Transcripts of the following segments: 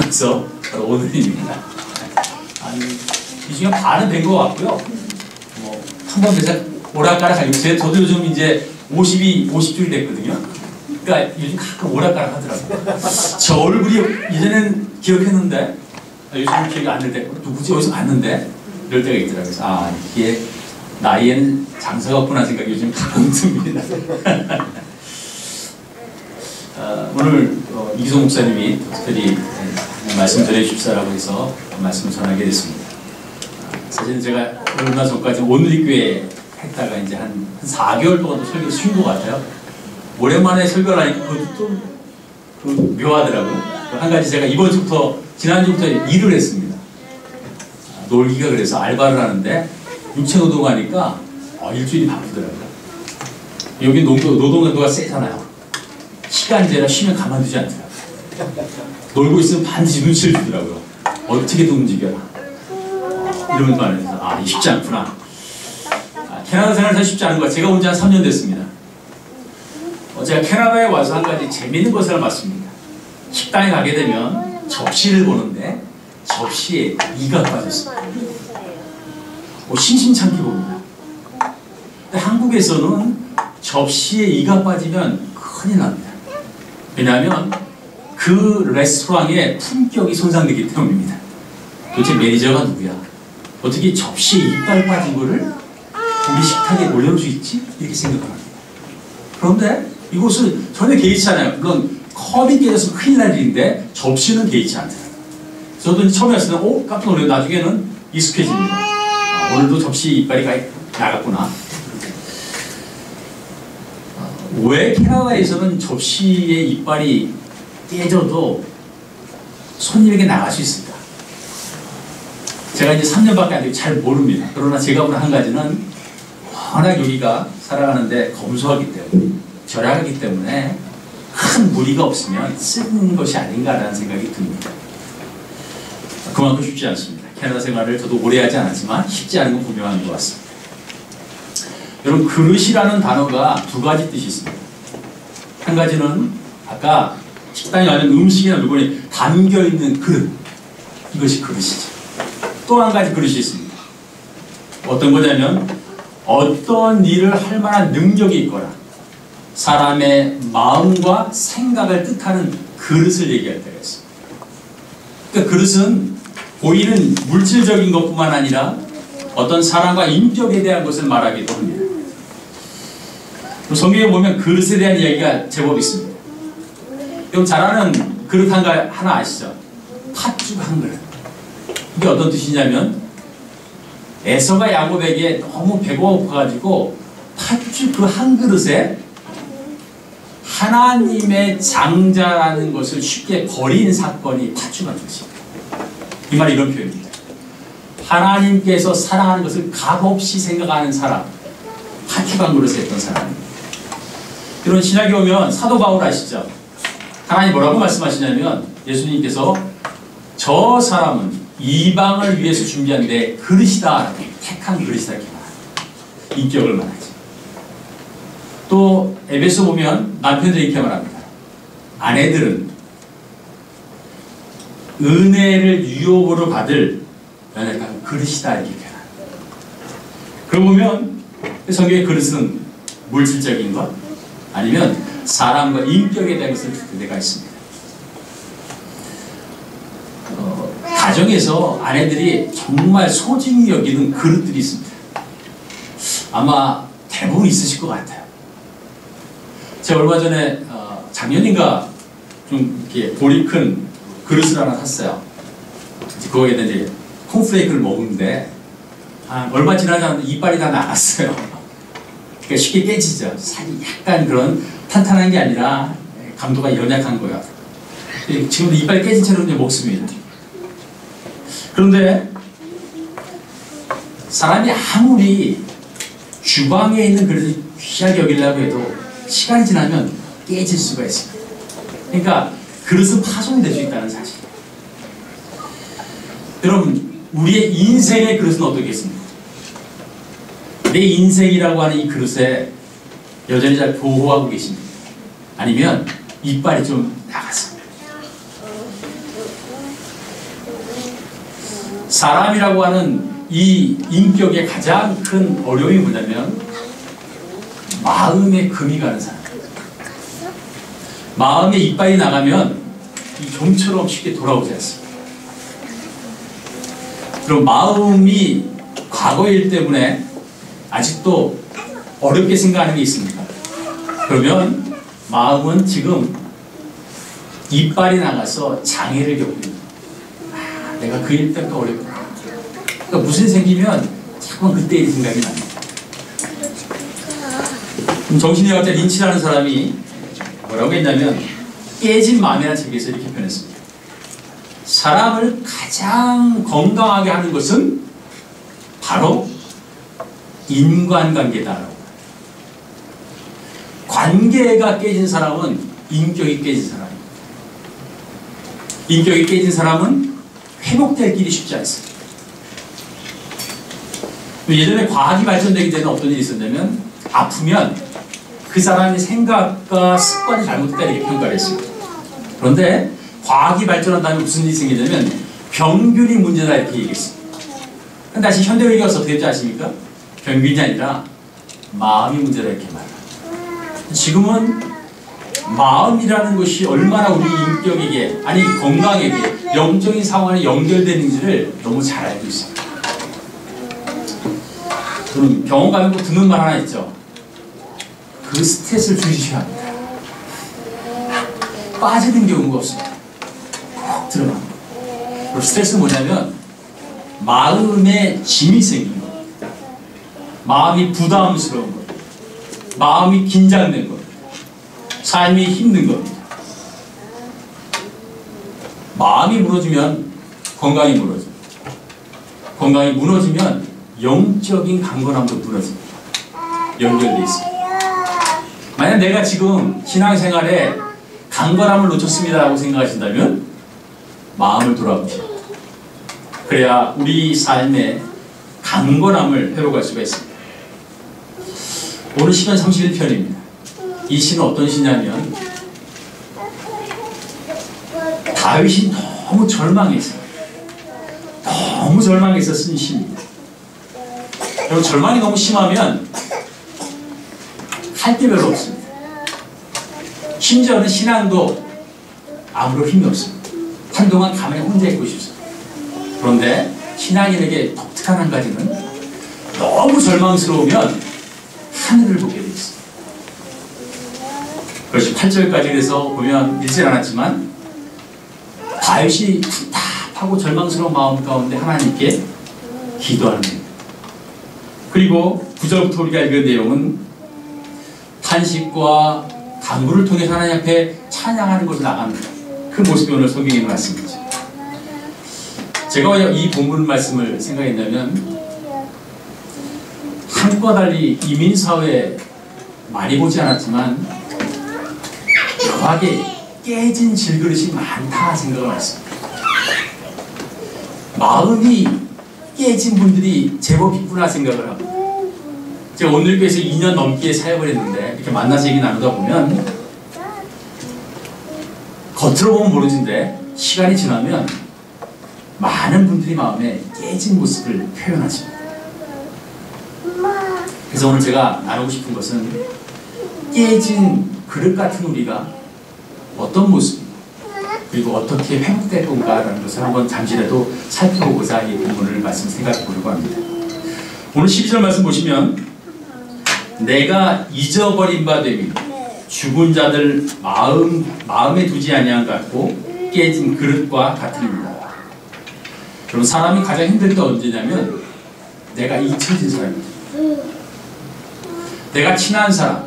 이어서 바로 오늘입니다. 이 중에 반은 된 것 같고요. 뭐 한번 돼서 오락가락 하고 저도 요즘 이제 50줄이 됐거든요. 그러니까 요즘 가끔 오락가락 하더라고요. 저 얼굴이 예전엔 기억했는데 요즘 기억이 안 날 때 누구지 어디서 봤는데 이럴 때가 있더라고요. 그래서 이게 나이에는 장사가 없구나 생각이 요즘 가끔 듭니다. 오늘 이기성 목사님이 특별히 말씀 전해주십사라고 해서 말씀을 전하게 됐습니다. 사실은 제가 얼마 전까지 오늘리교회 했다가 이제 한 4개월 동안 설교 쉰 것 같아요. 오랜만에 설교를 하니까 그것도 좀 묘하더라고요. 한 가지 제가 이번 주부터 지난주부터 일을 했습니다. 놀기가 그래서 알바를 하는데 육체노동하니까 일주일이 바쁘더라고요. 여기 노동강도가 세잖아요. 시간제라 쉬면 가만두지 않더라고요. 놀고 있으면 반드시 눈치를 주더라고요. 어떻게든 움직여라. 이런 말에서 쉽지 않구나. 캐나다 생활에서 쉽지 않은 것. 제가 온 지 한 3년 됐습니다. 제가 캐나다에 와서 한 가지 재미있는 것을 알았습니다. 식당에 가게 되면 접시를 보는데 접시에 이가 빠졌습니다. 심심찮게 봅니다. 근데 한국에서는 접시에 이가 빠지면 큰일 납니다. 왜냐하면 그 레스토랑의 품격이 손상되기 때문입니다. 도대체 매니저가 누구야? 어떻게 접시에 이빨 빠진 거를 우리 식탁에 올려놓을 수 있지? 이렇게 생각합니다. 그런데 이곳은 전혀 개의치 않아요. 물론 컵이 깨져서 큰일 날 일인데 접시는 개의치 않더라고요. 저도 처음에 왔을 때 깜짝 놀라요. 나중에는 익숙해집니다. 오늘도 접시 이빨이 나갔구나. 왜 캐나다에서는 접시의 이빨이 깨져도 손님에게 나갈 수 있을까? 제가 이제 3년밖에 안 되고 잘 모릅니다. 그러나 제가 보는 한 가지는 워낙 여기가 살아가는데 검소하기 때문에 절약하기 때문에 큰 무리가 없으면 쓰는 것이 아닌가라는 생각이 듭니다. 그만큼 쉽지 않습니다. 캐나다 생활을 저도 오래 하지 않았지만 쉽지 않은 건 분명한 것 같습니다. 여러분, 그릇이라는 단어가 두 가지 뜻이 있습니다. 한 가지는 아까 식당에 가면 음식이나 물건이 담겨있는 그릇, 이것이 그릇이죠. 또 한 가지 그릇이 있습니다. 어떤 거냐면 어떤 일을 할 만한 능력이 있거나 사람의 마음과 생각을 뜻하는 그릇을 얘기할 때가 있습니다. 그러니까 그릇은 보이는 물질적인 것뿐만 아니라 어떤 사람과 인격에 대한 것을 말하기도 합니다. 성경에 보면 그릇에 대한 이야기가 제법 있습니다. 여러분 잘 아는 그릇 하나 아시죠? 팥죽 한 그릇. 이게 어떤 뜻이냐면 에서가 야곱에게 너무 배고파가지고 팥죽 그 한 그릇에 하나님의 장자라는 것을 쉽게 버린 사건이 팥죽한 것입니다. 이 말이 이런 표현입니다. 하나님께서 사랑하는 것을 값없이 생각하는 사람, 팥죽 한 그릇에 했던 사람입니다. 이런 신약에 오면 사도 바울 아시죠? 하나님 뭐라고 말씀하시냐면 예수님께서 저 사람은 이방을 위해서 준비한 내 그릇이다, 택한 그릇이다 이렇게 말합니다. 인격을 말하지. 또 에베소 보면 남편들이 이렇게 말합니다. 아내들은 은혜를 유혹으로 받을 연약한 그릇이다 이렇게 말합니다. 그러고 보면 성경의 그릇은 물질적인 것 아니면 사람과 인격에 대한 것을 줄 때가 있습니다. 가정에서 아내들이 정말 소중히 여기는 그릇들이 있습니다. 아마 대부분 있으실 것 같아요. 제가 얼마 전에 작년인가 좀 이렇게 볼이 큰 그릇을 하나 샀어요. 거기에다 이제 콘플레이크를 먹는데 얼마 지나지 않았는데 이빨이 다 나갔어요. 그러니까 쉽게 깨지죠. 살이 약간 그런 탄탄한 게 아니라 강도가 연약한 거예요. 지금도 이빨이 깨진 채로 이제 먹습니다. 그런데 사람이 아무리 주방에 있는 그릇을 귀하게 여기려고 해도 시간이 지나면 깨질 수가 있습니다. 그러니까 그릇은 파손이 될 수 있다는 사실. 여러분, 우리의 인생의 그릇은 어떻겠습니까? 내 인생이라고 하는 이 그릇에 여전히 잘 보호하고 계십니까? 아니면 이빨이 좀 나갔습니다. 사람이라고 하는 이 인격의 가장 큰 어려움이 뭐냐면 마음에 금이 가는 사람. 마음에 이빨이 나가면 이 좀처럼 쉽게 돌아오지 않습니다. 그럼 마음이 과거의 일 때문에 아직도 어렵게 생각하는 게 있습니까? 그러면 마음은 지금 이빨이 나가서 장애를 겪고 있는 거예요. 내가 그 일 때문에 어렵구나. 그러니까 무슨 일 생기면 자꾸 그때 일이 생각이 납니다. 정신의학자 린치라는 사람이 뭐라고 했냐면 깨진 마음이라는 책에서 이렇게 표현했습니다. 사람을 가장 건강하게 하는 것은 바로 인간관계다라고. 관계가 깨진 사람은 인격이 깨진 사람입니다. 인격이 깨진 사람은 회복될 길이 쉽지 않습니다. 예전에 과학이 발전되기 전에 어떤 일이 있었냐면 아프면 그 사람의 생각과 습관이 잘못됐다 이렇게 평가를 했습니다. 그런데 과학이 발전한 다음에 무슨 일이 생기냐면 병균이 문제다 이렇게 얘기했습니다. 근데 다시 현대의학이 와서 어떻게 됐지 아십니까? 병균이 아니라 마음이 문제다 이렇게 말합니다. 지금은 마음이라는 것이 얼마나 우리 인격에게 아니 건강에게 영적인 상황에 연결되는지를 너무 잘 알고 있습니다. 저는 병원 가면 꼭 듣는 말 하나 있죠. 그 스트레스를 줄이셔야 합니다. 빠지는 경우가 없습니다. 꼭 들어갑니다. 그리고 스트레스는 뭐냐면 마음에 짐이 생긴 것, 마음이 부담스러운 것, 마음이 긴장된 것, 삶이 힘든 겁니다. 마음이 무너지면 건강이 무너집니다. 건강이 무너지면 영적인 강건함도 무너집니다. 연결되어 있습니다. 만약 내가 지금 신앙생활에 강건함을 놓쳤습니다라고 생각하신다면 마음을 돌아보십시오. 그래야 우리 삶에 강건함을 회복할 수가 있습니다. 오늘 시편 31편입니다. 이 시는 어떤 시냐면 다윗이 너무 절망해서 쓴 시입니다. 여러분 절망이 너무 심하면 할 게 별로 없습니다. 심지어는 신앙도 아무런 힘이 없습니다. 한동안 가만히 혼자 있고 싶습니다. 그런데 신앙인에게 독특한 한 가지는 너무 절망스러우면 하늘을 보게 되어 있습니다. 그것이 8절까지 그래서 보면 읽지 않았지만 다윗이 답답하고 절망스러운 마음 가운데 하나님께 기도하는 겁니다. 그리고 9절부터 우리가 읽은 내용은 탄식과 간구를 통해서 하나님 앞에 찬양하는 것을 나갑니다. 그 모습이 오늘 성경에 말씀이죠. 제가 왜 이 본문 말씀을 생각했냐면 한국과 달리 이민사회에 많이 보지 않았지만 묘하게 깨진 질그릇이 많다 생각을 했습니다. 마음이 깨진 분들이 제법 있구나 생각을 합니다. 제가 오늘 교회에서 2년 넘게 사역을 했는데 이렇게 만나서 얘기 나누다 보면 겉으로 보면 모르는데 시간이 지나면 많은 분들이 마음에 깨진 모습을 표현하십니다. 그래서 오늘 제가 나누고 싶은 것은 깨진 그릇 같은 우리가 어떤 모습 그리고 어떻게 회복될 건가라는 것을 한번 잠시라도 살펴보고자 이 본문을 말씀 생각해 보려고 합니다. 오늘 12절 말씀 보시면 내가 잊어버린 바 되미 죽은 자들 마음에 두지 아니한 것 같고 깨진 그릇과 같으리라. 그럼 사람이 가장 힘들 때 언제냐면 내가 잊혀진 사람입니다. 내가 친한 사람,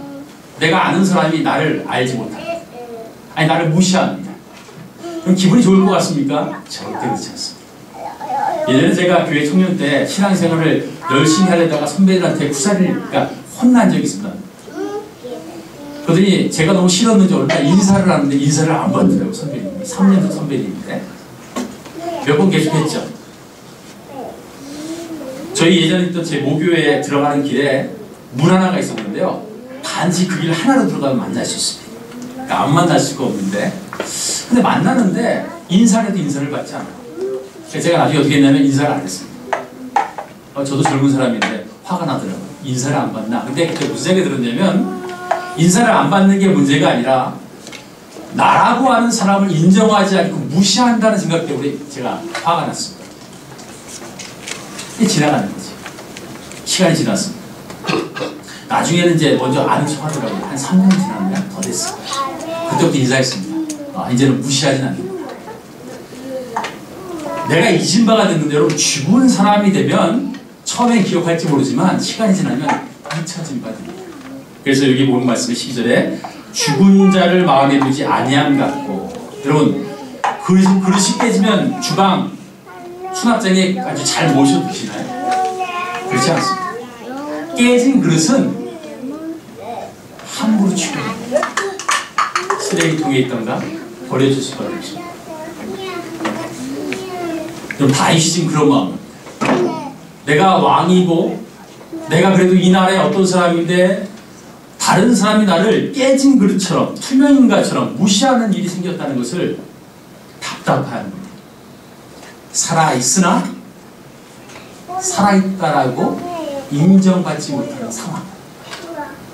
내가 아는 사람이 나를 알지 못합니다. 아니 나를 무시합니다. 그럼 기분이 좋을 것 같습니까? 절대 그렇지 않습니다. 예전에 제가 교회 청년 때 신앙생활을 열심히 하려다가 선배들한테 그러니까 혼난 적이 있습니다. 그러더니 제가 너무 싫었는지 얼마나 인사를 하는데 인사를 안 받더라고요. 선배님이 3년 선배님인데 몇 번 계속했죠. 저희 예전에 있던 제 모교에 들어가는 길에 문 하나가 있었는데요. 단지 그 길 하나로 들어가면 만날 수 있습니다. 그러니까 안 만날 수가 없는데 근데 만나는데 인사를 해도 인사를 받지 않아요. 제가 나중에 어떻게 했냐면 인사를 안 했습니다. 저도 젊은 사람인데 화가 나더라고요. 인사를 안 받나? 근데 그때 무슨 생각이 들었냐면 인사를 안 받는 게 문제가 아니라 나라고 하는 사람을 인정하지 않고 무시한다는 생각 때문에 제가 화가 났습니다. 이게 지나가는 거지. 시간이 지났습니다. 나중에는 이제 먼저 아는 척 하더라고요. 한 3년 지났나요? 더 됐어요. 그때부터 인사했습니다. 이제는 무시하진 않는다. 내가 잊은 바가 됐는데 여러분, 죽은 사람이 되면 처음엔 기억할지 모르지만 시간이 지나면 잊혀진 바 됩니다. 그래서 여기 보는 말씀의 12절에 죽은 자를 마음에 두지 아니함 같고, 여러분 그릇이 깨지면 주방 수납장에 아주 잘 모셔두시나요? 그렇지 않습니다. 깨진 그릇은 함부로 치워 쓰레기통에 있던가 버려줄 수밖에 없습니다. 그럼 다윗이 지금 그런 마음, 내가 왕이고 내가 그래도 이 나라의 어떤 사람인데 다른 사람이 나를 깨진 그릇처럼 투명인가처럼 무시하는 일이 생겼다는 것을 답답해하는 거예요. 살아있으나 살아있다라고 인정받지 못하는 상황,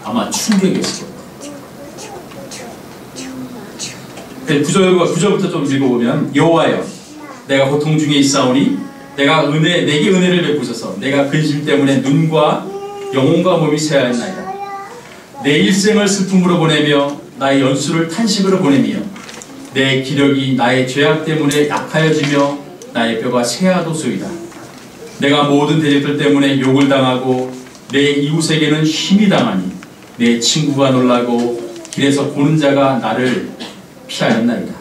아마 충격이었을 거예요. 9절부터 좀 읽어보면, 여호와여 내가 고통 중에 있사오니 내게 은혜를 베푸소서. 내가 근심 때문에 눈과 영혼과 몸이 쇠하였나이다. 내 일생을 슬픔으로 보내며 나의 연수를 탄식으로 보내며 내 기력이 나의 죄악 때문에 약하여지며 나의 뼈가 쇠하도소이다. 내가 모든 대적들 때문에 욕을 당하고 내 이웃에게는 힘이 당하니 내 친구가 놀라고 길에서 보는 자가 나를 피하였나이다.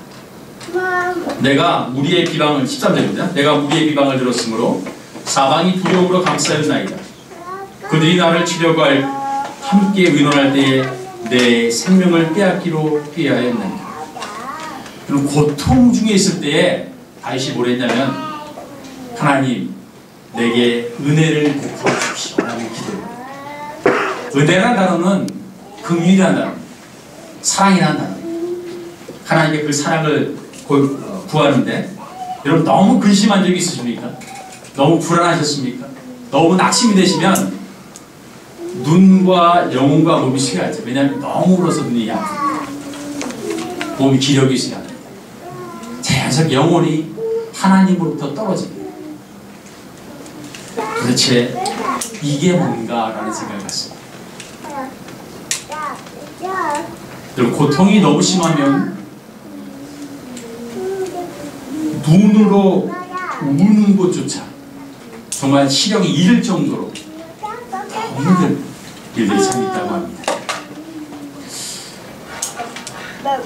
내가 무리의 비방을 13절입니다. 내가 무리의 비방을 들었으므로 사방이 두려움으로 감싸였나이다. 그들이 나를 치려고 함께 의논할 때에 내 생명을 빼앗기로 피하였나이다. 그럼 고통 중에 있을 때에 다윗이 뭘 했냐면, 하나님 내게 은혜를 베풀어 주십시오 라는 기도입니다. 은혜라는 단어는 긍휼이라는 단어, 사랑이라는 단어. 하나님께 그 사랑을 구하는데, 여러분 너무 근심한 적이 있으십니까? 너무 불안하셨습니까? 너무 낙심이 되시면 눈과 영혼과 몸이 쇠하죠. 왜냐하면 너무 울어서 눈이 아프고 몸이 기력이 쇠하죠. 자연스럽게 영혼이 하나님으로부터 떨어집니다. 도대체 이게 뭔가라는 생각을 갖습니다. 여러분, 고통이 너무 심하면 눈으로 우는 것조차 정말 시력이 잃을 정도로 더 힘든 일들이 참 있다고 합니다.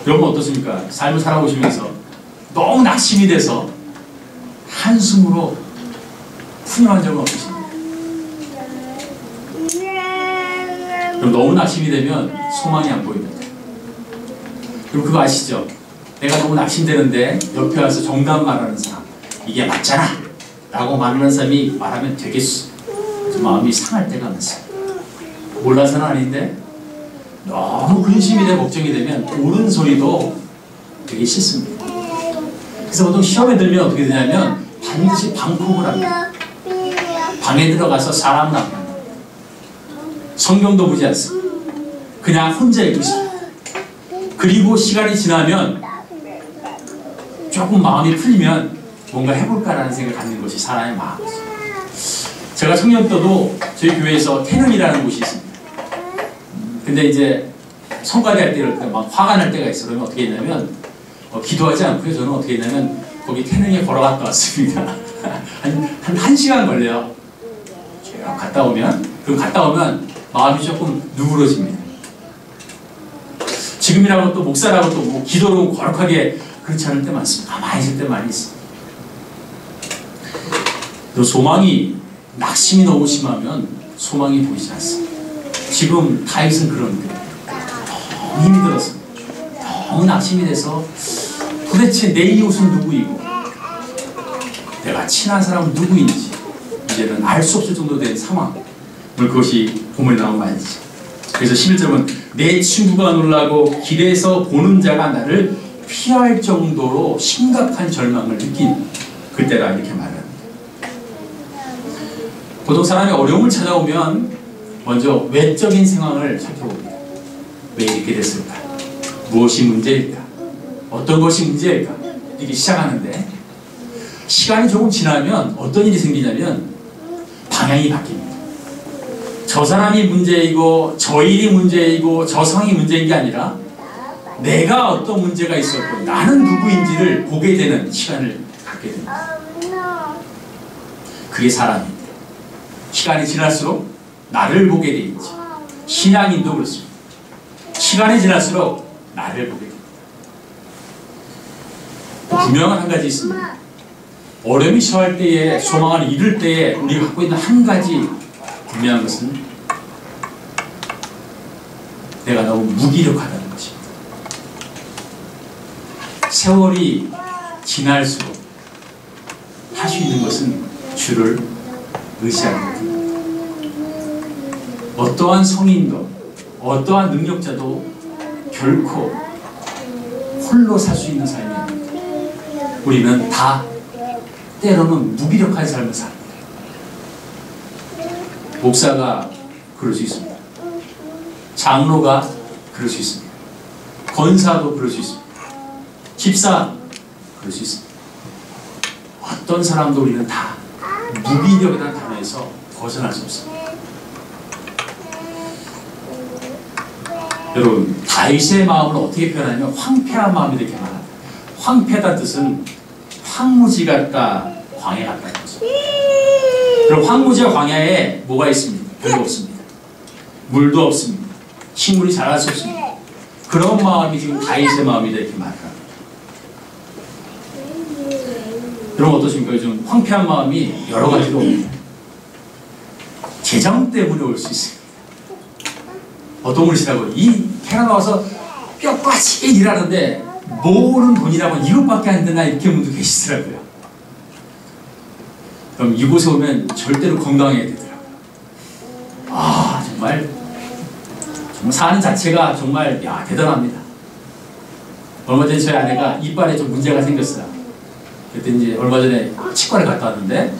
여러분 어떻습니까? 삶을 살아오시면서 너무 낙심이 돼서 한숨으로 푸념한 적은 없으십니까? 그럼 너무 낙심이 되면 소망이 안 보입니다. 그럼 그거 아시죠? 내가 너무 낙심되는데 옆에 와서 정답 말하는 사람, 이게 맞잖아 라고 말하는 사람이 말하면 되겠어. 좀 마음이 상할 때가 많습니다. 몰라서는 아닌데 너무 근심이 되고 걱정이 되면 옳은 소리도 되게 싫습니다. 그래서 보통 시험에 들면 어떻게 되냐면 반드시 방콕을 합니다. 방에 들어가서 사람을 안 만납니다. 성경도 보지 않습니다. 그냥 혼자 읽고 싶어요. 그리고 시간이 지나면 조금 마음이 풀리면 뭔가 해볼까라는 생각을 갖는 것이 사람의 마음이죠. 제가 청년 때도 저희 교회에서 태능이라는 곳이 있습니다. 근데 이제 성가대 할 때 이럴 때 막 화가 날 때가 있어요. 그러면 어떻게 했냐면 기도하지 않고요. 저는 어떻게 했냐면 거기 태능에 걸어갔다 왔습니다. 한 시간 걸려요. 쭉 갔다 오면 마음이 조금 누그러집니다. 지금이라고 또 목사라고 또 뭐 기도로 거룩하게 그렇지 않을 때 많습니다. 가만히 있을 때 많이 있습니다. 또 소망이, 낙심이 너무 심하면 소망이 보이지 않습니다. 지금 다윗은 그런데 너무 힘이 들었습니다. 너무 낙심이 돼서 도대체 내 이웃은 누구이고 내가 친한 사람은 누구인지 이제는 알 수 없을 정도 된 상황. 그것이 본문에 나온 말이죠. 그래서 11절은 내 친구가 놀라고 길에서 보는 자가 나를 피할 정도로 심각한 절망을 느낀, 그때라 이렇게 말합니다. 보통 사람이 어려움을 찾아오면 먼저 외적인 상황을 살펴봅니다. 왜 이렇게 됐을까? 무엇이 문제일까? 어떤 것이 문제일까? 이렇게 시작하는데 시간이 조금 지나면 어떤 일이 생기냐면 방향이 바뀝니다. 저 사람이 문제이고 저 일이 문제이고 저 상황이 문제인 게 아니라 내가 어떤 문제가 있었고 나는 누구인지를 보게 되는 시간을 갖게 됩니다. 그게 사람입니다. 시간이 지날수록 나를 보게 돼 있지. 신앙인도 그렇습니다. 시간이 지날수록 나를 보게 됩니다. 분명한 한 가지 있습니다. 어려움이 처할 때에, 소망을 잃을 때에 우리가 갖고 있는 한 가지 분명한 것은 내가 너무 무기력하다는 것입니다. 세월이 지날수록 할 수 있는 것은 주를 의지하는 것. 어떠한 성인도 어떠한 능력자도 결코 홀로 살 수 있는 삶이 아닙니다. 우리는 다 때로는 무기력한 삶을 삽니다. 목사가 그럴 수 있습니다. 장로가 그럴 수 있습니다. 권사도 그럴 수 있습니다. 집사 그럴 수 있습니다. 어떤 사람도 우리는 다 무기력이라는 단어에서 벗어날 수 없습니다. 여러분, 다윗의 마음을 어떻게 표현하냐면 황폐한 마음이 이렇게 말합니다. 황폐하다는 뜻은 황무지 같다, 광야 같다는 거죠. 그럼 황무지와 광야에 뭐가 있습니까? 별로 없습니다. 물도 없습니다. 식물이 자랄 수 없습니다. 그런 마음이 지금 다윗의 마음이다 이렇게 말합니다. 여러분 어떠십니까? 요즘 황폐한 마음이 여러 가지로 옵니다. 재정 때문에 올 수 있습니다. 어떤 분이시라고 이 캐나다 와서 뼈까지 일하는데 모으는 돈이라면 이것밖에 안 되나 이렇게 분도 계시더라고요. 그럼 이곳에 오면 절대로 건강해야 되더라고요. 아 정말 사는 자체가 정말 대단합니다. 얼마 전에 저희 아내가 이빨에 좀 문제가 생겼어요. 그때 이제 얼마 전에 치과를 갔다 왔는데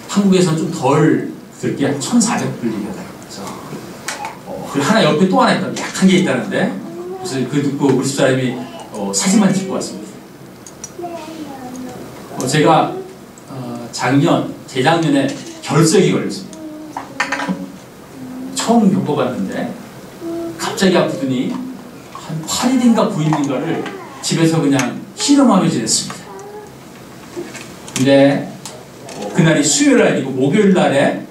한국에서는 좀 덜 들게 1,400불이더라고요. 그래서 하나 옆에 또 하나 있다. 약한 게 있다는데 그래서 그 듣고 우리 집사람이 사진만 찍고 왔습니다. 제가 재작년에 결석이 걸렸습니다. 처음 겪어봤는데 갑자기 아프더니 한 8일인가 9일인가를 집에서 그냥 신음하며 지냈습니다. 근데 그날이 수요일 날이고 목요일 날에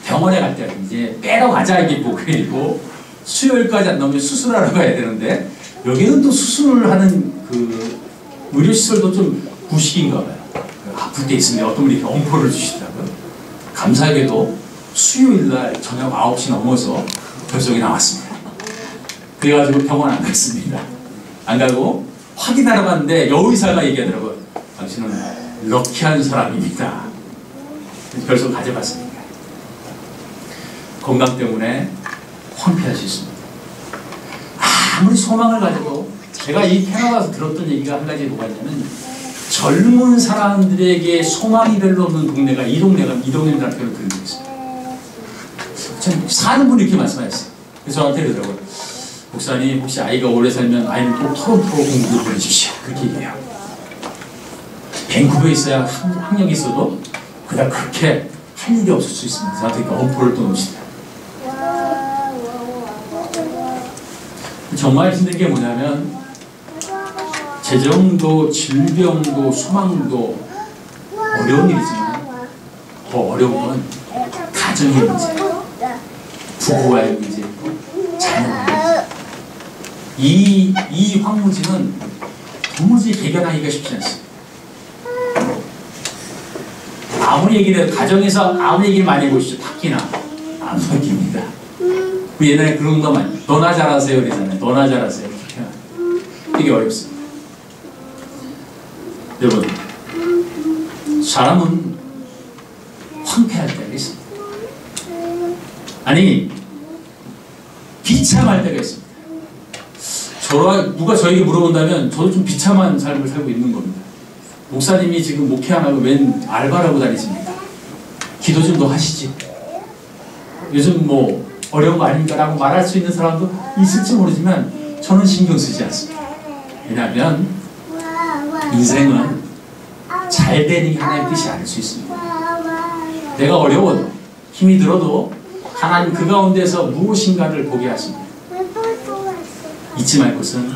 병원에 갈 때가 이제 빼러 가자 이게 목요일이고 수요일까지 안 나오면 수술하러 가야 되는데 여기는 또 수술을 하는 그 의료시설도 좀 구식인가 봐요. 아플 때 있으면 어떤 분이 이렇게 엄포를 주시더라고요. 감사하게도 수요일날 저녁 9시 넘어서 결석이 나왔습니다. 그래가지고 병원 안 갔습니다. 안 가고 확인하러 갔는데 여의사가 얘기하더라고요. 당신은 럭키한 사람입니다. 결석 가져갔습니다. 건강 때문에 황폐할 수 있습니다. 아무리 소망을 가져도 제가 이 캐나다에서 들었던 얘기가 한 가지 뭐가 있냐면 젊은 사람들에게 소망이 별로 없는 동네가 이 동네라는 표현을 들은 적이 있습니다. 참 사는 분이 이렇게 말씀하셨어요. 그래서 저한테 그러더라고요. 목사님 혹시 아이가 오래 살면 아이는 꼭 토론토 공부를 보내주십시오. 그렇게 얘기해요. 밴쿠버에 있어야 학력이 있어도 그다음 그렇게 할 일이 없을 수 있습니다. 저한테 엄포를 또 놓으시더라고요. 정말 힘든 게 뭐냐면 재정도 질병도 소망도 어려운 일이지만 더 어려운 건 가정의 문제, 부부와의 문제, 자녀의 문제. 이 황무지는 도무지 해결하기가 쉽지 않습니다. 아무리 얘기를 해도 가정에서 아무리 얘기를 많이 해보시죠. 바뀌나? 안 바뀝니다. 우리 옛날에 그런 거 많이 너나 잘하세요 그러잖아요. 너나 잘하세요. 되게 어렵습니다. 여러분 사람은 황폐할 때가 있습니다. 아니 비참할 때가 있습니다. 누가 저에게 물어본다면 저도 좀 비참한 삶을 살고 있는 겁니다. 목사님이 지금 목회 안 하고 웬 알바를 하고 다니십니까? 기도 좀 더 하시지. 요즘 뭐 어려운 거 아닙니까? 라고 말할 수 있는 사람도 있을지 모르지만 저는 신경 쓰지 않습니다. 왜냐하면 인생은 잘 되는 게 하나님의 뜻이 아닐 수 있습니다. 내가 어려워도 힘이 들어도 하나님 그 가운데서 무엇인가를 보게 하십니다. 잊지 말 것은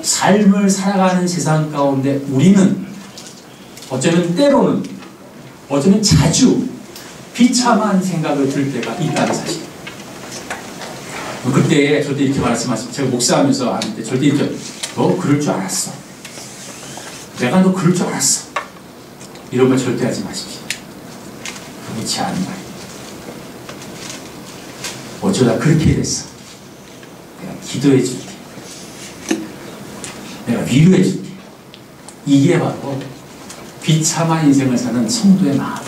삶을 살아가는 세상 가운데 우리는 어쩌면 때로는 어쩌면 자주 비참한 생각을 들 때가 있다는 사실. 그때 절대 이렇게 말씀하시면 제가 목사하면서 하는데 절대 이렇게 너 그럴 줄 알았어. 내가 너 그럴 줄 알았어. 이런 말 절대 하지 마십시오. 그렇지 않은 말입니다. 어쩌다 그렇게 됐어. 내가 기도해 줄게. 내가 위로해 줄게. 이게 바로 비참한 인생을 사는 성도의 마음.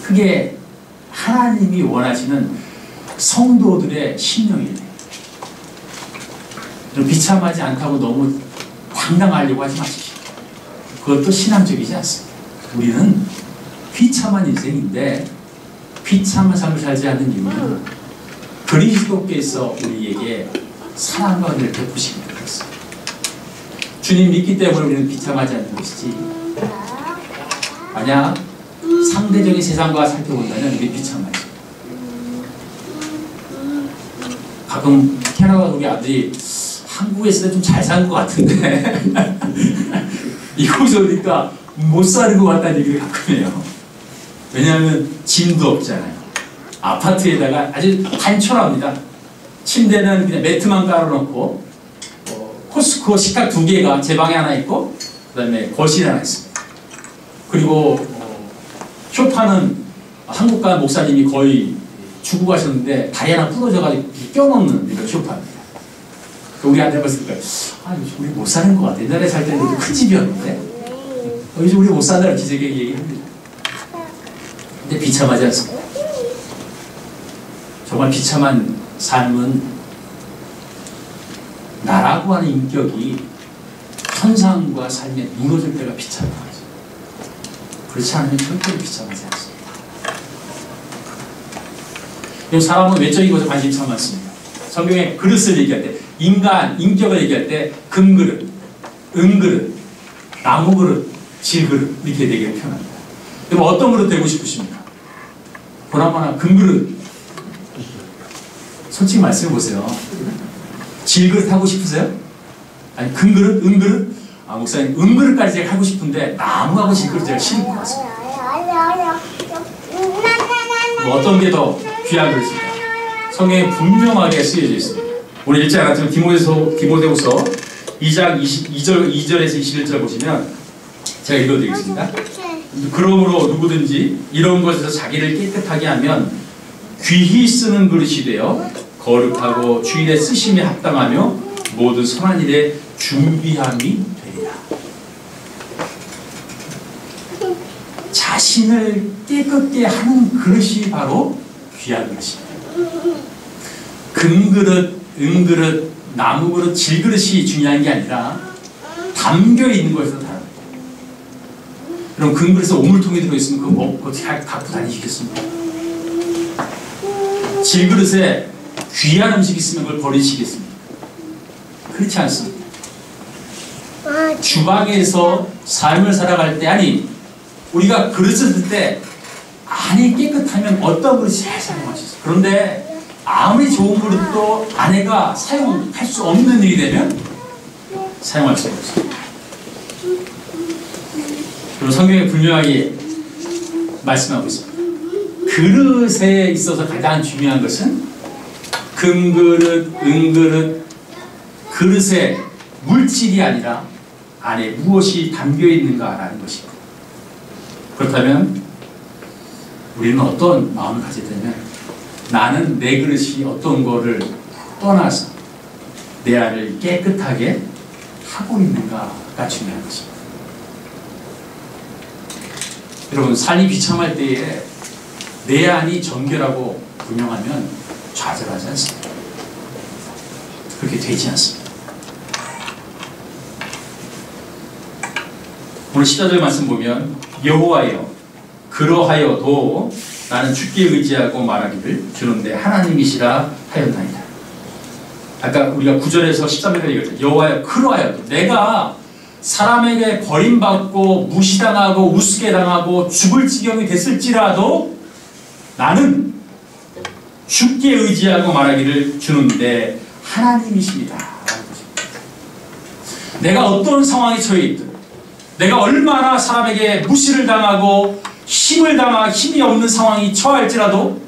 그게 하나님이 원하시는 성도들의 심령이에요. 비참하지 않다고 너무 당당하려고 하지 마십시오. 그것도 신앙적이지 않습니다. 우리는 비참한 인생인데 비참한 삶을 살지 않는 이유는 그리스도께서 우리에게 사랑과 은혜를 베푸시기 때문이었습니다. 주님 믿기 때문에 우리는 비참하지 않는 것이지, 만약 상대적인 세상과 살펴본다면 우리 비참하지. 가끔 캐나다 우리 아들이 한국에 있을 때 좀 잘 사는 것 같은데 이곳에 오니까 못 사는 것 같다는 얘기를 가끔 해요. 왜냐하면 짐도 없잖아요. 아파트에다가 아주 단촐합니다. 침대는 그냥 매트만 깔아놓고 코스코 식탁 2개가 제 방에 하나 있고 그 다음에 거실에 하나 있습니다. 그리고 쇼파는 한국 간 목사님이 거의 주고 가셨는데 다리 하나 부러져가지고 껴놓는 이런 쇼파입니다. 우리 아들 봤을 때 요즘 우리 못 사는 것 같아. 옛날에 살 때는 큰 집이었는데 요즘 우리 못 산다 이렇게 제게 얘기합니다. 근데 비참하지 않습니다. 정말 비참한 삶은 나라고 하는 인격이 천상과 삶에 무너질 때가 비참한 거죠. 그렇지 않으면 절대로 비참하지 않습니다. 사람은 외적인 것에 관심이 참 많습니다. 성경에 그릇을 얘기할 때, 인간, 인격을 얘기할 때 금그릇, 은그릇, 나무그릇, 질그릇 이렇게 4개를 표현합니다. 그럼 어떤 그릇 되고 싶으십니까? 보나마나 금그릇. 솔직히 말씀해 보세요. 질그릇 하고 싶으세요? 아니 금그릇, 은그릇? 목사님 은그릇까지 제가 하고 싶은데 나무하고 질그릇 제가 싫은 것 같습니다. 어떤 게 더 귀한 그릇입니까? 성경에 분명하게 쓰여져 있습니다. 오늘 읽지 않았지만 디모데후서 2장 2절에서 21절 보시면 제가 읽어드리겠습니다. 그러므로 누구든지 이런 것에서 자기를 깨끗하게 하면 귀히 쓰는 그릇이 되어 거룩하고 주일에 쓰심에 합당하며 모든 선한 일에 준비함이 되리라. 자신을 깨끗게 하는 그릇이 바로 귀한 그릇입니다. 금그릇, 은그릇, 나무그릇, 질그릇이 중요한 게 아니라 담겨있는 것에서 다릅니다. 그럼 금그릇에 오물통이 들어있으면 그거 먹고 어떻게 갖고 다니시겠습니까? 질그릇에 귀한 음식이 있으면 그걸 버리시겠습니까? 그렇지 않습니다. 주방에서 삶을 살아갈 때, 아니 우리가 그릇을 들 때 안이 깨끗하면 어떤 그릇이 잘 사용할 수 있어요. 그런데 아무리 좋은 그릇도 아내가 사용할 수 없는 일이 되면 사용할 수 없습니다. 그리고 성경에 분명하게 말씀하고 있습니다. 그릇에 있어서 가장 중요한 것은 금그릇, 은그릇, 그릇의 물질이 아니라 안에 무엇이 담겨있는가라는 것입니다. 그렇다면 우리는 어떤 마음을 가져야 되냐면 나는 내 그릇이 어떤 거를 떠나서 내 안을 깨끗하게 하고 있는가가 중요한 것입니다. 여러분 삶이 비참할 때에 내 안이 정결하고 분명하면 좌절하지 않습니다. 그렇게 되지 않습니다. 오늘 14절 말씀 보면 여호와여 그러하여도 나는 주께 의지하고 말하기를 주는 내 하나님이시라 하였나이다. 아까 우리가 9절에서 13절까지 읽었죠. 여호와여 그러하여도 내가 사람에게 버림받고 무시당하고 우습게 당하고 죽을 지경이 됐을지라도 나는 주께 의지하고 말하기를 주는 내 하나님이십니다. 내가 어떤 상황에 처해 있든 내가 얼마나 사람에게 무시를 당하고 힘이 없는 상황이 처할지라도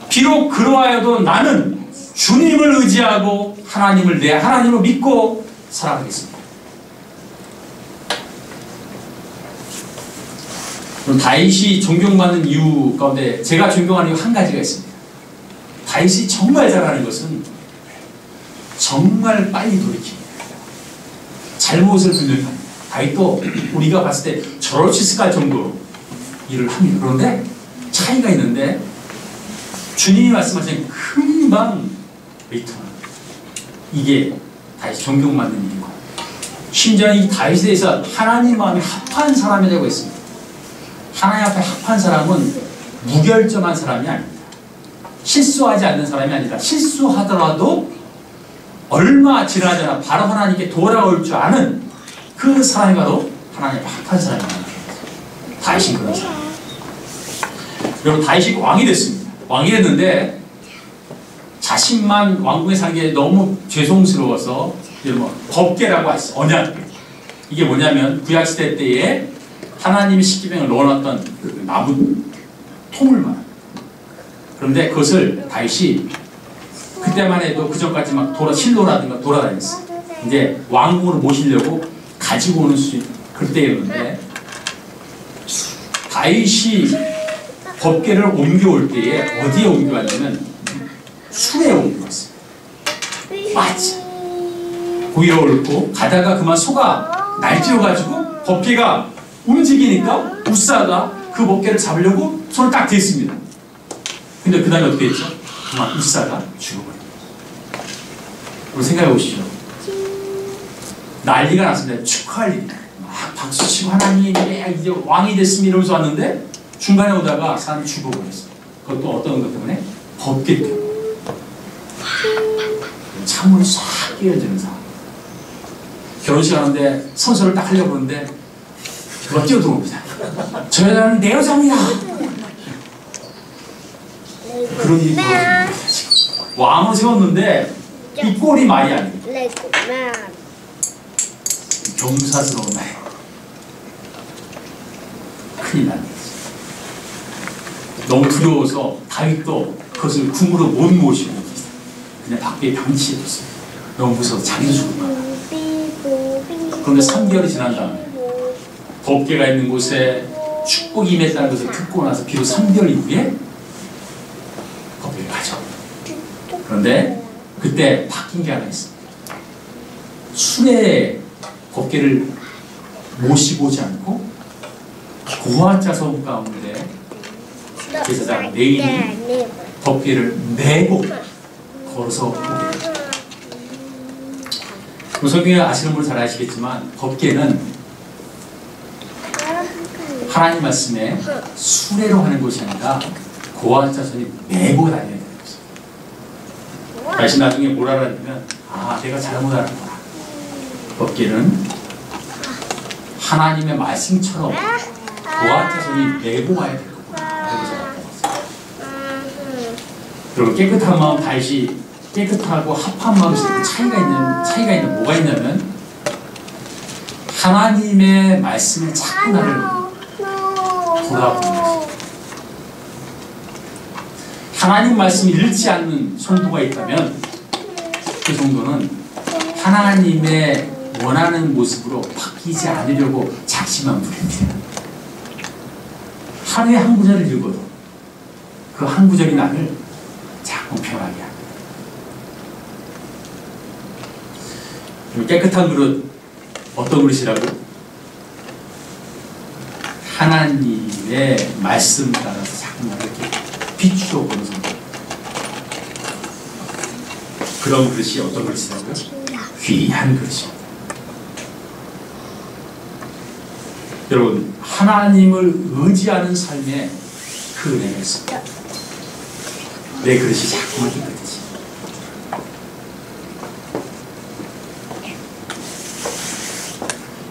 비록 그러하여도 나는 주님을 의지하고 내 하나님을 믿고 살아가겠습니다. 다윗이 존경받는 이유 가운데 제가 존경하는 이유 한 가지가 있습니다. 다윗이 정말 잘하는 것은 정말 빨리 돌이킵니다. 잘못을 분별합니다. 다윗도 우리가 봤을 때 저럴 수 있을까 정도로 일을 합니다. 그런데 차이가 있는데 주님이 말씀하신 금방 리턴합니다. 이게 다윗이 존경받는 일이고 심지어 이 다윗에 대해서 하나님 마음에 합한 사람이라고 했습니다. 하나님 앞에 합한 사람은 무결점한 사람이 아닙니다. 실수하지 않는 사람이 아니라 실수하더라도 얼마 지나지 않아 바로 하나님께 돌아올 줄 아는 그 사람이 바로 하나님 앞에 합한 사람입니다. 다윗이 그런 사람. 여러분 다윗이 왕이 됐습니다. 왕이 됐는데 자신만 왕궁에 사는 게 너무 죄송스러워서 법궤라고 했어요. 언약. 이게 뭐냐면 구약시대 때에 하나님이 십계명을 넣어놨던 그 나무 통을 말합니다. 그런데 그것을 다윗이 그때만 해도 그 전까지 막 실로라든가 돌아다녔어요. 이제 왕궁으로 모시려고 가지고 오는 그때였는데 다윗이 법궤를 옮겨올 때에 어디에 옮겨왔냐면 수레에 옮겨왔어요. 마치 고기를 옳고 가다가 그만 소가 날뛰어가지고 법궤가 움직이니까 우사가 그 법궤를 잡으려고 손을 딱 댔습니다. 근데 그 다음에 어떻게 했죠? 그만 우사가 죽어버립니다. 우리 생각해 보시죠. 난리가 났습니다. 축하할 일이다. 막 박수치고 하나님 이제 왕이 됐습니다 이러면서 왔는데 중간에 오다가 사람이 죽어버렸어요. 그것도 어떤 것 때문에? 법궤 때문에. 창문이 싹 끼어지는 상황. 결혼식 하는데 선서를 딱 하려고 그러는데 그가 뛰어들어옵니다. 저 여자는 내 여자입니다. 그런 일이 벌어집니다. 왕을 세웠는데 이 꼴이 말이 아닙니다. 경사스러운 말. 큰일 납니다. 너무 두려워서 다윗도 그것을 궁으로 못 모시고 그냥 밖에 방치해뒀어요. 너무 무서워서 자기도 죽을 거야. 그런데 3개월이 지난 다음에 법궤가 있는 곳에 축복이 임했다는 것을 듣고 나서 비록 3개월 이후에 법궤를 가져. 그런데 그때 바뀐 게 하나 있습니다. 수레에 법궤를 모시고 오지 않고 고아자손 가운데 제사장 레인이 법궤를 메고 걸어서 오게 됩니다. 성경에 아시는 분은 잘 아시겠지만 법궤는 하나님 말씀에 수레로 하는 것이 아니라 고아자손이 메고 다녀야 되는 것입니다. 다시 나중에 뭘 알았냐면 내가 잘못 알았구나. 법궤는 하나님의 말씀처럼 고아자손이 메고 가야 될 거구나. 그리고 깨끗한 마음 다시 깨끗하고 합한 마음이 차이가 있는 뭐가 있냐면 하나님의 말씀에 자꾸 나를 돌아보는 것입니다. 하나님 말씀이 읽지 않는 성도가 있다면 그 성도는 하나님의 원하는 모습으로 바뀌지 않으려고 작심만 부립니다. 하루에 한 구절을 읽어도 그 한 구절이 나를 자꾸 변하게 합니다. 깨끗한 그릇, 어떤 그릇이라고? 하나님의 말씀 따라서 자꾸 나를 이렇게 비추어 보는 성도. 그런 그릇이 어떤 그릇이라고요? 귀한 그릇입니다. 여러분, 하나님을 의지하는 삶에 그 은혜가 있습니다. 내 그릇이 자꾸만 깨끗해지.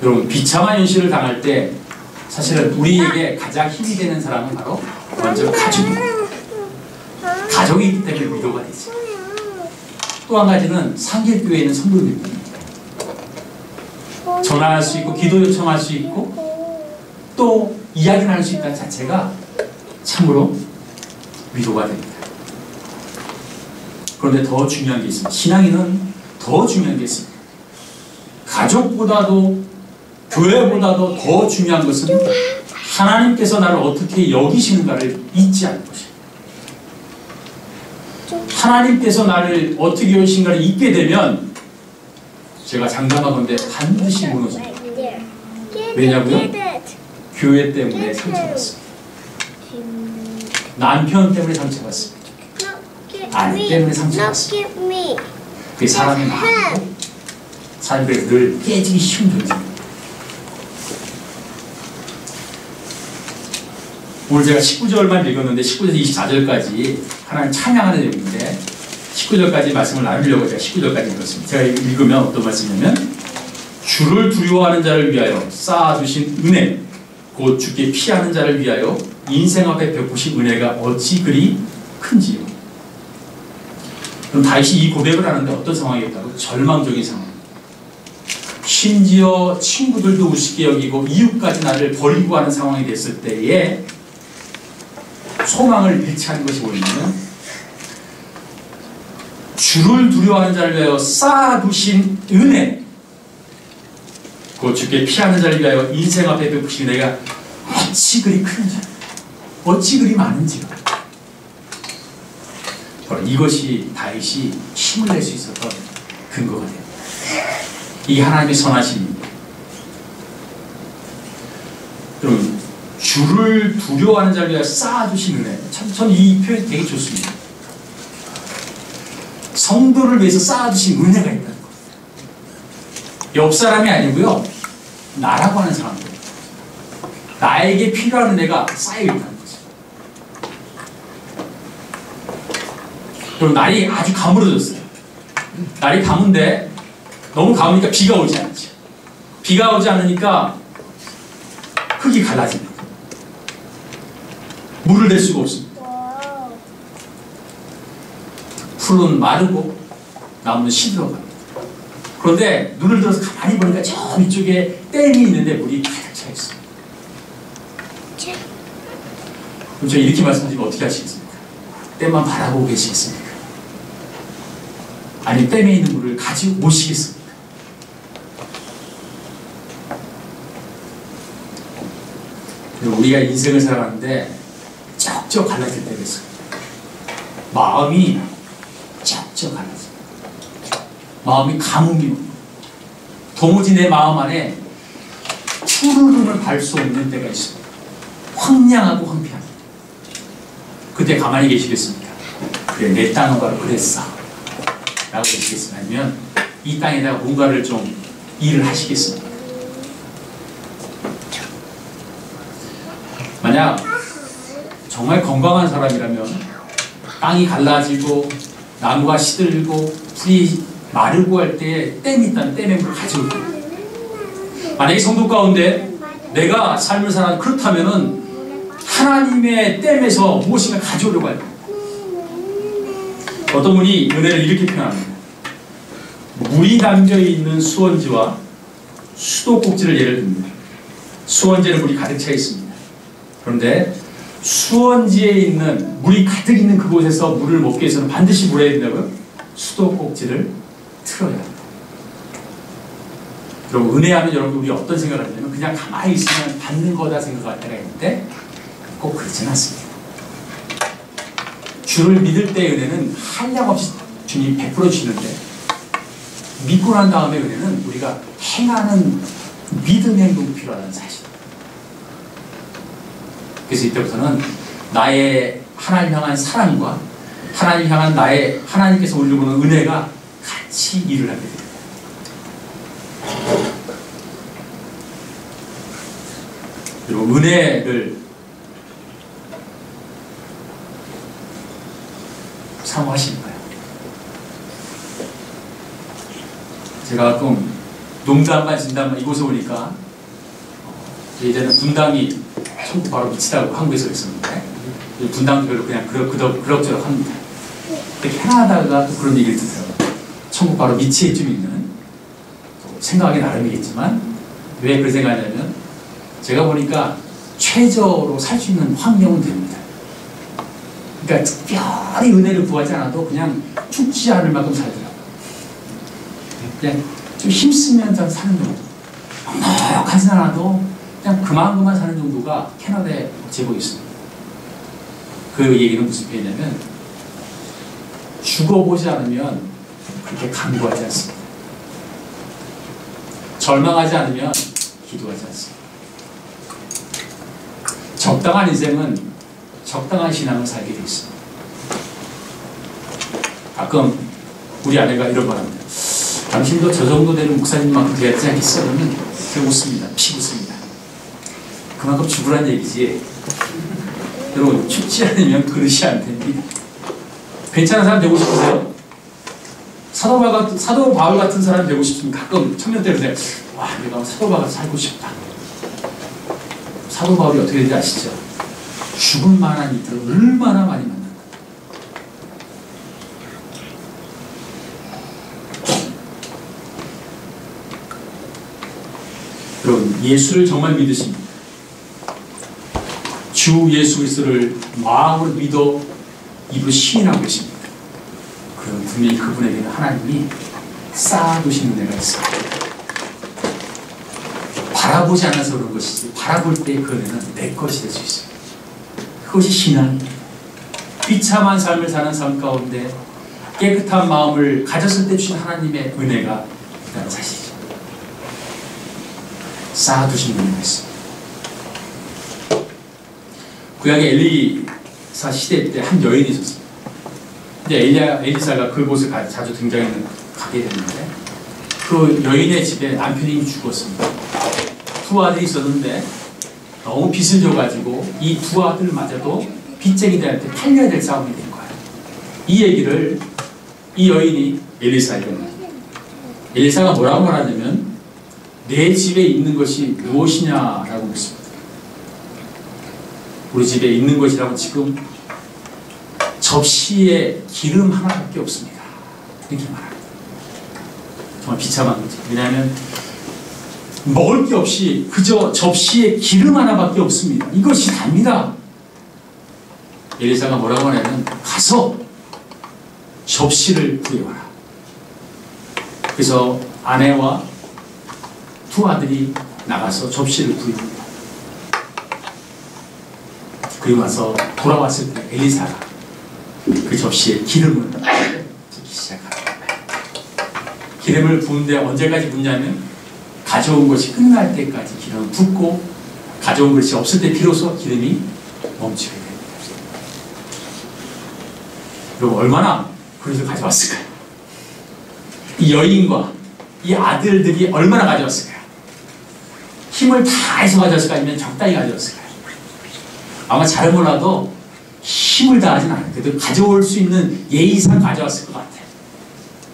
여러분, 비참한 현실을 당할 때 사실은 우리에게 가장 힘이 되는 사람은 바로 먼저 가족입니다. 가족이기 때문에 위로가 되죠. 또 한 가지는 상길교회에 있는 성도들입니다. 전화할 수 있고 기도 요청할 수 있고 또 이야기를 할 수 있다는 자체가 참으로 위로가 됩니다. 그런데 더 중요한 게 있습니다. 신앙인은 더 중요한 게 있습니다. 가족보다도 교회보다도 더 중요한 것은 하나님께서 나를 어떻게 여기시는가를 잊지 않는 것입니다. 하나님께서 나를 어떻게 여기신가를 잊게 되면 제가 장담하건대 반드시 무너집니다. 왜냐고요? 교회 때문에 상처받습니다. 남편 때문에 상처받습니다. 아내 때문에 상처받습니다. 그게 사람의 마음이고 사람이 늘 깨지기 쉬운 존재입니다. 오늘 제가 19절만 읽었는데 19절에서 24절까지 하나님 찬양하는 내용인데 19절까지 말씀을 나누려고 제가 19절까지 읽었습니다. 제가 읽으면 어떤 말씀이냐면 주를 두려워하는 자를 위하여 쌓아두신 은혜 곧 주께 피하는 자를 위하여 인생 앞에 베푸신 은혜가 어찌 그리 큰지요. 그럼 다윗이 이 고백을 하는데 어떤 상황이었다고? 절망적인 상황. 심지어 친구들도 우습게 여기고 이웃까지 나를 버리고 가는 상황이 됐을 때에 소망을 잃지 않은 것이 뭐냐면 주를 두려워하는 자를 위하여 쌓아두신 은혜 곧 주께 피하는 자를 위하여 인생 앞에 베푸신 은혜가 어찌 그리 큰지 어찌 그리 많은지 바로 이것이 다윗이 힘을 낼 수 있었던 근거가 됩니다. 이게 하나님의 선하심입니다. 여러분, 주를 두려워하는 자를 위하여 쌓아주신 은혜. 참, 전 이 표현이 되게 좋습니다. 성도를 위해서 쌓아주신 은혜가 있다는 겁니다. 옆 사람이 아니고요, 나라고 하는 사람들. 나에게 필요한 은혜가 쌓여있다는 거죠. 그럼 날이 아주 가물어졌어요. 날이 가문데 너무 가무니까 비가 오지 않죠. 비가 오지 않으니까 흙이 갈라집니다. 물을 낼 수가 없습니다. 풀은 마르고 나무는 시들어갑니다. 그런데 눈을 들어서 가만히 보니까 저 위쪽에 댐이 있는데 물이 가득 차 있습니다. 그럼 제가 이렇게 말씀드리면 어떻게 하시겠습니까? 댐만 바라보고 계시겠습니까? 아니면 댐에 있는 물을 가지고 오시겠습니까? 우리가 인생을 살아가는데 쩍쩍 갈라질 때가 있습니다. 마음이 쩍쩍 갈라집니다. 마음이 가뭄이 옵니다. 도무지 내 마음 안에 푸르름을 발 수 없는 때가 있습니다. 황량하고 황폐합니다. 그때 가만히 계시겠습니까? 그래, 내 땅은 바로 그랬어 라고 계시겠습니까? 아니면 이 땅에다가 뭔가를 좀 일을 하시겠습니까? 만약 정말 건강한 사람이라면 땅이 갈라지고 나무가 시들고 풀이 마르고 할 때 댐이 있다면 댐에 물을 가져올 거예요. 만약에 성도 가운데 내가 삶을 살아 그렇다면은 하나님의 댐에서 무엇인가 가져오려고 할 거예요. 어떤 분이 은혜를 이렇게 표현합니다. 물이 담겨있는 수원지와 수도꼭지를 예를 듭니다. 수원지에는 물이 가득 차 있습니다. 그런데 수원지에 있는 물이 가득 있는 그곳에서 물을 먹기 위해서는 반드시 뭘 해야 된다고요? 수도꼭지를 틀어야 합니다. 여러분, 은혜하면 여러분 우리 어떤 생각을 하냐면 그냥 가만히 있으면 받는 거다 생각할 때가 있는데 꼭 그렇지는 않습니다. 주를 믿을 때의 은혜는 한량없이 주님이 베풀어 주시는데 믿고 난 다음에 은혜는 우리가 행하는 믿음의 행동이 필요하다는 사실. 그래서 이때부터는 나의 하나님 향한 사랑과 하나님 향한 나의 하나님께서 우리를 보는 은혜가 같이 일을 하게 됩니다. 그리고 은혜를 사모하시는 거예요. 제가 가끔 농담만 진담만 이곳에 오니까 예전에 분당이 천국 바로 밑이라고 한국에서 있었는데 분당도 별로 그냥 그럭저럭 합니다. 근데 캐나다가 또 그런 얘기를 듣더라고요. 천국 바로 밑에 좀 있는, 생각하기 나름이겠지만 왜 그렇게 생각하냐면 제가 보니까 최저로 살 수 있는 환경은 됩니다. 그러니까 특별히 은혜를 구하지 않아도 그냥 죽지 않을 만큼 살더라고요. 그냥 좀 힘쓰면서 사는 정도, 넉넉하진 않아도 그냥 그만 사는 정도가 캐나다에 제법이 있습니다. 그 얘기는 무슨 얘기냐면 죽어보지 않으면 그렇게 간구하지 않습니다. 절망하지 않으면 기도하지 않습니다. 적당한 인생은 적당한 신앙을 살게 되어 있습니다. 가끔 우리 아내가 이런 말 합니다. 당신도 저 정도 되는 목사님만큼 돼야 되지 않겠어? 그러면 제가 웃습니다. 피 웃습니다. 그만큼 죽으란 얘기지. 여러분, 죽지 않으면 그릇이 안 됩니다. 괜찮은 사람 되고 싶으세요? 사도 바울 같은 사람 되고 싶으면 가끔 청년 때 그러세요. 와, 내가 사도 바울 살고 싶다. 사도 바울이 어떻게 되는지 아시죠? 죽을 만한 이들을 얼마나 많이 만났다. 여러분, 예수를 정말 믿으십니까? 주 예수 그리스도를 마음으로 믿어 입으로 시인하고 계십니까? 그럼 분명히 그분에게는 하나님이 쌓아두신 은혜가 있습니다. 바라보지 않아서 그런 것이지 바라볼 때의 그 은혜는 내 것이 될 수 있습니다. 그것이 신앙입니다. 비참한 삶을 사는 삶 가운데 깨끗한 마음을 가졌을 때 주신 하나님의 은혜가 있다는 사실이죠. 쌓아두신 은혜가 있습니다. 구약의 엘리사 시대 때 한 여인이 있었습니다. 근데 엘리사가 그곳에 자주 가게 됐는데 그 여인의 집에 남편이 죽었습니다. 두 아들이 있었는데 너무 빚을 져가지고 이 두 아들마저도 빚쟁이들한테 팔려야 될 싸움이 된 거예요. 이 얘기를 이 여인이 엘리사에게 말합니다. 엘리사가 뭐라고 말하냐면 내 집에 있는 것이 무엇이냐라고 묻습니다. 우리 집에 있는 것이라고 지금 접시에 기름 하나밖에 없습니다. 이렇게 말합니다. 정말 비참한 거죠. 왜냐하면 먹을 게 없이 그저 접시에 기름 하나밖에 없습니다. 이것이 답니다. 엘리사가 뭐라고 하냐면 가서 접시를 구해와라. 그래서 아내와 두 아들이 나가서 접시를 구입니다. 그리고 와서 돌아왔을 때 엘리사가 그 접시에 기름을 붓기 시작합니다. 기름을 부은데 언제까지 붓냐면 가져온 것이 끝날 때까지 기름을 붓고 가져온 것이 없을 때 비로소 기름이 멈추게 됩니다. 여러분 얼마나 그릇을 가져왔을까요? 이 여인과 이 아들들이 얼마나 가져왔을까요? 힘을 다해서 가져왔을까요? 아니면 적당히 가져왔을까요? 아마 잘 몰라도 힘을 다하진 않아요. 그래도 가져올 수 있는 예의상 가져왔을 것 같아요.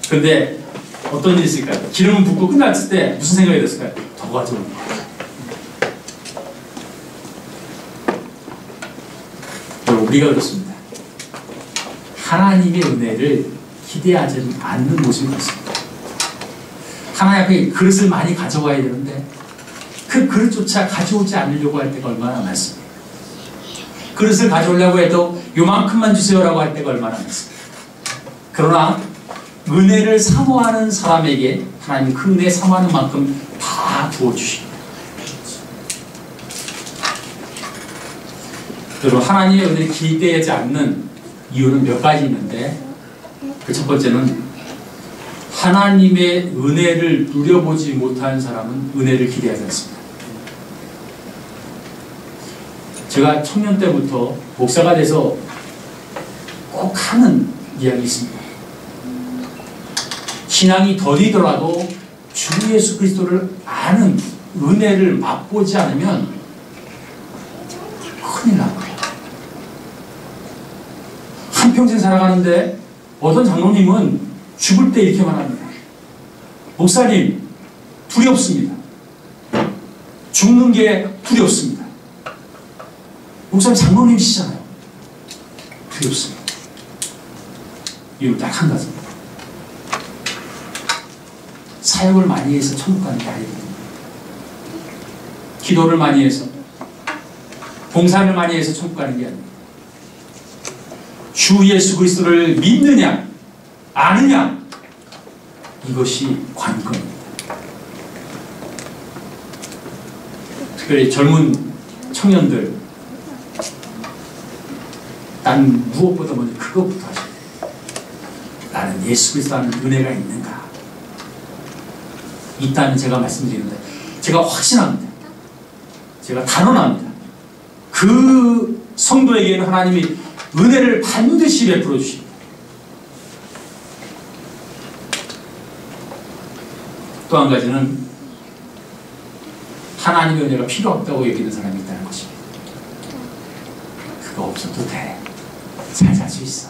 그런데 어떤 일이 있을까요? 기름을 붓고 끝났을 때 무슨 생각이 들었을까요? 더 가져오는 거예요. 우리가 그렇습니다. 하나님의 은혜를 기대하지 않는 모습이 있습니다. 하나님 앞에 그릇을 많이 가져와야 되는데 그 그릇조차 가져오지 않으려고 할 때가 얼마나 많습니다. 그릇을 가져오려고 해도 요만큼만 주세요라고 할 때가 얼마나 많습니다. 그러나 은혜를 사모하는 사람에게 하나님은 그 은혜 사모하는 만큼 다 부어주십니다. 여러분 하나님의 은혜를 기대하지 않는 이유는 몇 가지 있는데 그 첫 번째는 하나님의 은혜를 누려보지 못한 사람은 은혜를 기대하지 않습니다. 제가 청년 때부터 목사가 돼서 꼭 하는 이야기 있습니다. 신앙이 더디더라도 주 예수 그리스도를 아는 은혜를 맛보지 않으면 한평생 살아가는데 어떤 장로님은 죽을 때 이렇게 말합니다. 목사님, 두렵습니다. 죽는 게 두렵습니다. 목사님 장로님이시잖아요. 두렵습니다. 이유 딱 한 가지입니다. 사역을 많이 해서 천국 가는 게 아니거든요. 기도를 많이 해서, 봉사를 많이 해서 천국 가는 게 아닙니다. 주 예수 그리스도를 믿느냐, 아느냐, 이것이 관건입니다. 특별히 젊은 청년들, 난 무엇보다 먼저 그것부터 하셔야 돼요. 나는 예수 그리스도 하는 은혜가 있는가? 있다면 제가 말씀드리는데, 제가 확신합니다. 제가 단언합니다. 그 성도에게는 하나님이 은혜를 반드시 베풀어 주십니다. 또 한 가지는 하나님의 은혜가 필요 없다고 여기는 사람이 있다는 것입니다. 그거 없어도 돼. 잘 살 수 있어.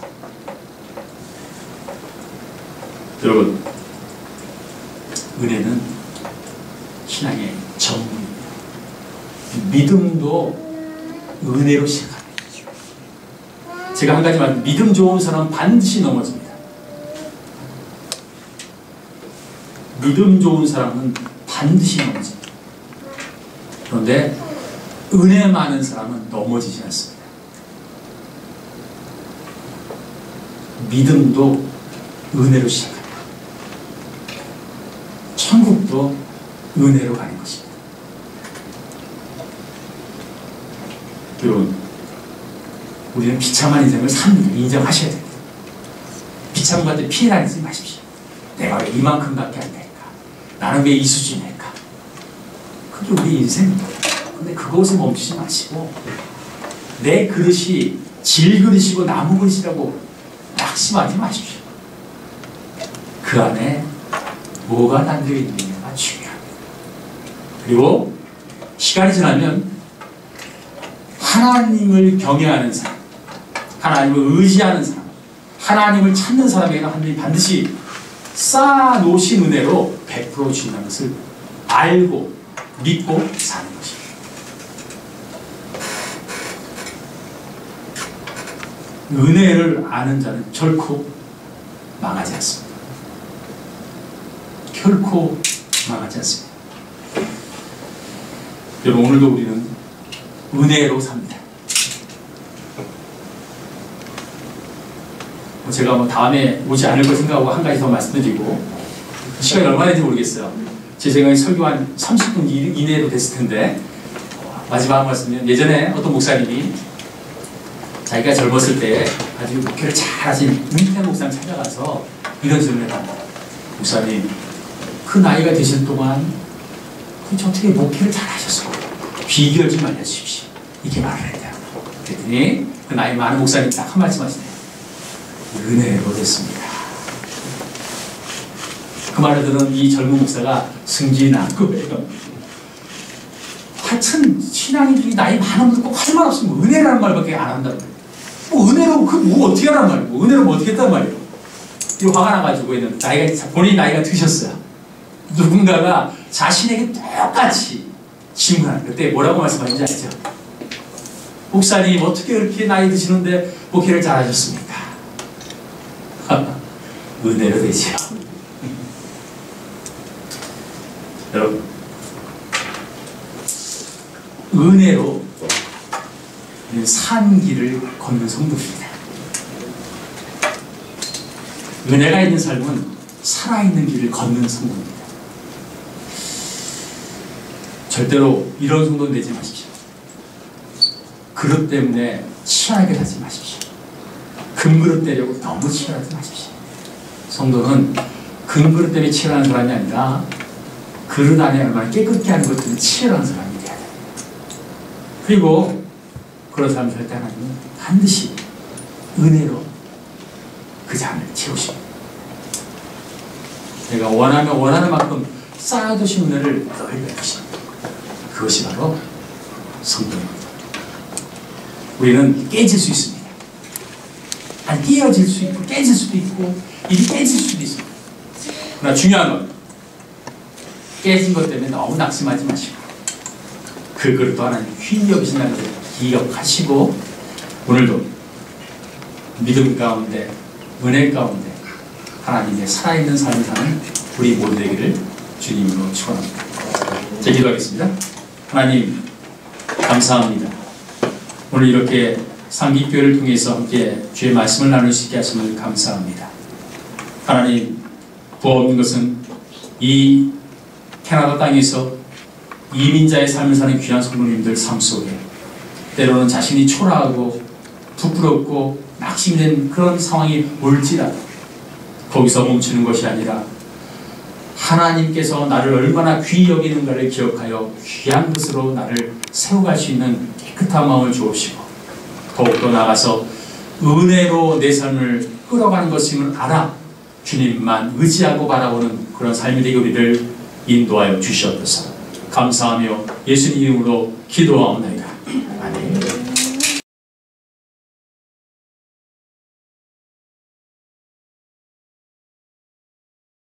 여러분, 은혜는 신앙의 전문입니다. 믿음도 은혜로 시작합니다. 제가 한 가지 말, 믿음 좋은 사람은 반드시 넘어집니다. 믿음 좋은 사람은 반드시 넘어집니다. 그런데 은혜 많은 사람은 넘어지지 않습니다. 믿음도 은혜로 시작합니다. 천국도 은혜로 가는 것입니다. 여러분, 우리는 비참한 인생을 삽니다. 인정하셔야 됩니다. 비참한데 피해다니지 마십시오. 내가 왜 이만큼밖에 안 될까? 나는 왜 이 수준일까? 그게 우리 인생입니다. 근데 그것에 멈추지 마시고 내 그릇이 질그릇이고 나무 그릇이라고 낙심하지 마십시오. 그 안에 뭐가 담겨 있느냐가 중요합니다. 그리고 시간이 지나면 하나님을 경외하는 사람, 하나님을 의지하는 사람, 하나님을 찾는 사람에게는 하나님이 반드시 쌓아놓으신 은혜로 베풀어 주신다는 것을 알고 믿고 사는 것입니다. 은혜를 아는 자는 결코 망하지 않습니다. 결코 망하지 않습니다. 여러분, 오늘도 우리는 은혜로 삽니다. 제가 다음에 오지 않을 걸 생각하고 한 가지 더 말씀드리고, 시간이 얼마나 되는지 모르겠어요. 제 생각에 설교 한 30분 이내로 됐을 텐데, 마지막 말씀은 예전에 어떤 목사님이 자기가 젊었을 때 아주 목회를 잘하신 은퇴 목사님 찾아가서 이런 질문을 합니다. 목사님, 그 나이가 되실 동안 어떻게 목회를 잘하셨어요? 비결 좀 알려주십시오. 이렇게 말을 했대요. 그랬더니 그 나이 많은 목사님이 딱 한 말씀 하시네요. 은혜로 됐습니다. 그 말을 들은 이 젊은 목사가 승진한 거예요. 하여튼 신앙인들이 나이 많은 분들 꼭 할 말 없으면 은혜라는 말밖에 안 한다고. 뭐 은혜로 그 뭐 어떻게 하란 말이에요. 뭐 은혜로 뭐 어떻게 했단 말이에요. 이 화가 나가지고 있는 본인이 나이가 드셨어요. 누군가가 자신에게 똑같이 질문하는 그때 뭐라고 말씀하신지 알죠? 목사님 어떻게 그렇게 나이 드시는데 목회를 잘하셨습니까? 은혜로 되지요. 여러분, 은혜로 산 길을 걷는 성도입니다. 은혜가 있는 삶은 살아있는 길을 걷는 성도입니다. 절대로 이런 성도는 되지 마십시오. 그릇 때문에 치열하게 살지 마십시오. 금그릇 되려고 너무 치열하지 마십시오. 성도는 금그릇 때문에 치열한 사람이 아니라 그릇 안에 얼마나 깨끗게 하는 것 때문에 치열한 사람이 돼야 됩니다. 그리고 그런 사람을 살 때 하나님은 반드시 은혜로 그 잔을 채우십니다. 내가 원하는 만큼 쌓아두신 은혜를 널리 베푸십니다. 그것이 바로 성도입니다. 우리는 깨질 수 있습니다. 깨어질 수 있고 깨질 수도 있고 일이 깨질 수도 있습니다. 그러나 중요한 건 깨진 것 때문에 너무 낙심하지 마시고 그것도 하나님 귀히 여기신다는 것을 기억하시고 오늘도 믿음 가운데 은혜 가운데 하나님의 살아있는 삶을 사는 우리 모두 되기를 주님으로 축원합니다. 자, 기도하겠습니다. 하나님 감사합니다. 오늘 이렇게 상기교회를 통해서 함께 주의 말씀을 나눌 수 있게 하심을 감사합니다. 하나님 부없는 것은 이 캐나다 땅에서 이민자의 삶을 사는 귀한 성도님들 삶 속에 때로는 자신이 초라하고 부끄럽고 낙심된 그런 상황이 올지라도 거기서 멈추는 것이 아니라 하나님께서 나를 얼마나 귀히 여기는가를 기억하여 귀한 것으로 나를 세워갈 수 있는 깨끗한 마음을 주옵시고 더욱더 나아가서 은혜로 내 삶을 끌어가는 것임을 알아 주님만 의지하고 바라보는 그런 삶이 되게 우리를 인도하여 주시옵소서. 감사하며 예수님 이름으로 기도하옵나이다.